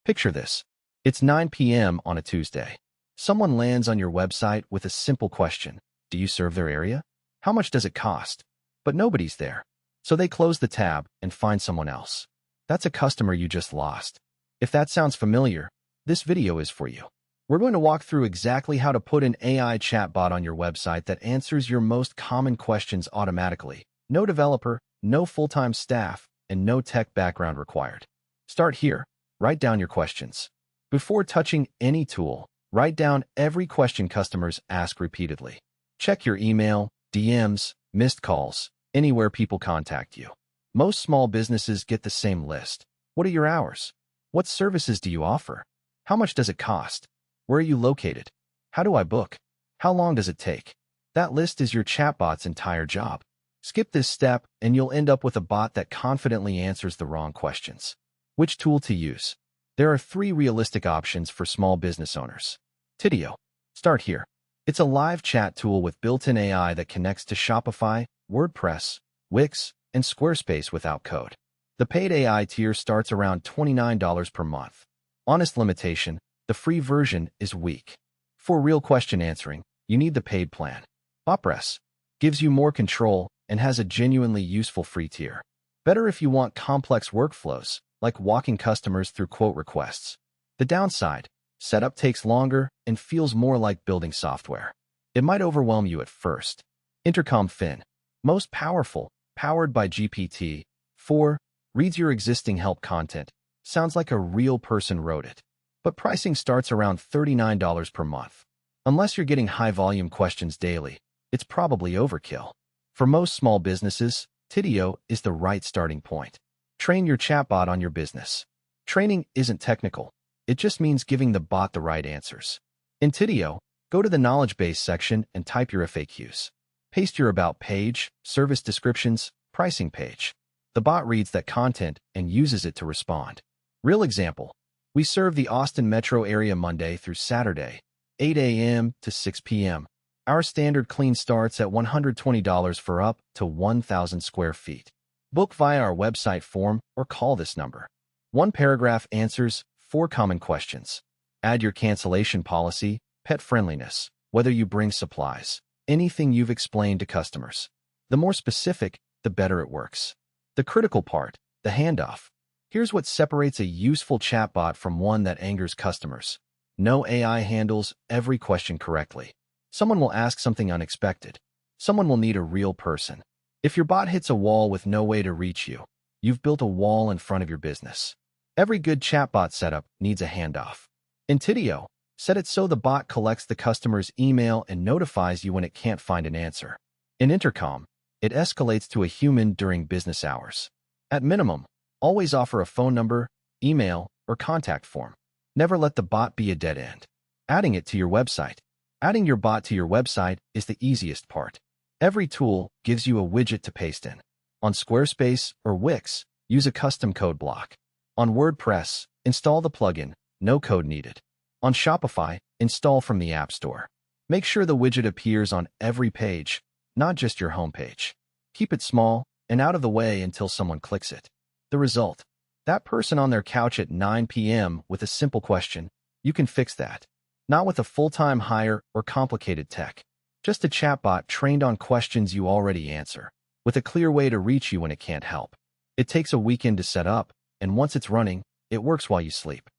Picture this. It's 9 p.m. on a Tuesday. Someone lands on your website with a simple question. Do you serve their area? How much does it cost? But nobody's there. So they close the tab and find someone else. That's a customer you just lost. If that sounds familiar, this video is for you. We're going to walk through exactly how to put an AI chatbot on your website that answers your most common questions automatically. No developer, no full-time staff, and no tech background required. Start here. Write down your questions. Before touching any tool, write down every question customers ask repeatedly. Check your email, DMs, missed calls, anywhere people contact you. Most small businesses get the same list. What are your hours? What services do you offer? How much does it cost? Where are you located? How do I book? How long does it take? That list is your chatbot's entire job. Skip this step and you'll end up with a bot that confidently answers the wrong questions. Which tool to use? There are 3 realistic options for small business owners. Tidio. Start here. It's a live chat tool with built-in AI that connects to Shopify, WordPress, Wix, and Squarespace without code. The paid AI tier starts around $29 per month. Honest limitation, the free version is weak. For real question answering, you need the paid plan. Opress gives you more control and has a genuinely useful free tier. Better if you want complex workflows, like walking customers through quote requests. The downside, setup takes longer and feels more like building software. It might overwhelm you at first. Intercom Fin, most powerful, powered by GPT-4, reads your existing help content. Sounds like a real person wrote it. But pricing starts around $39 per month. Unless you're getting high-volume questions daily, it's probably overkill. For most small businesses, Tidio is the right starting point. Train your chatbot on your business. Training isn't technical. It just means giving the bot the right answers. In Tidio, go to the knowledge base section and type your FAQs. Paste your about page, service descriptions, pricing page. The bot reads that content and uses it to respond. Real example. We serve the Austin metro area Monday through Saturday, 8 a.m. to 6 p.m. Our standard clean starts at $120 for up to 1,000 square feet. Book via our website form or call this number. 1 paragraph answers 4 common questions. Add your cancellation policy, pet friendliness, whether you bring supplies, anything you've explained to customers. The more specific, the better it works. The critical part, the handoff. Here's what separates a useful chatbot from one that angers customers. No AI handles every question correctly. Someone will ask something unexpected. Someone will need a real person. If your bot hits a wall with no way to reach you, you've built a wall in front of your business. Every good chatbot setup needs a handoff. In Tidio, set it so the bot collects the customer's email and notifies you when it can't find an answer. In Intercom, it escalates to a human during business hours. At minimum, always offer a phone number, email, or contact form. Never let the bot be a dead end. Adding it to your website. Adding your bot to your website is the easiest part. Every tool gives you a widget to paste in. On Squarespace or Wix, use a custom code block. On WordPress, install the plugin, no code needed. On Shopify, install from the App Store. Make sure the widget appears on every page, not just your homepage. Keep it small and out of the way until someone clicks it. The result, that person on their couch at 9 p.m. with a simple question. You can fix that. Not with a full-time hire or complicated tech. Just a chatbot trained on questions you already answer, with a clear way to reach you when it can't help. It takes a weekend to set up, and once it's running, it works while you sleep.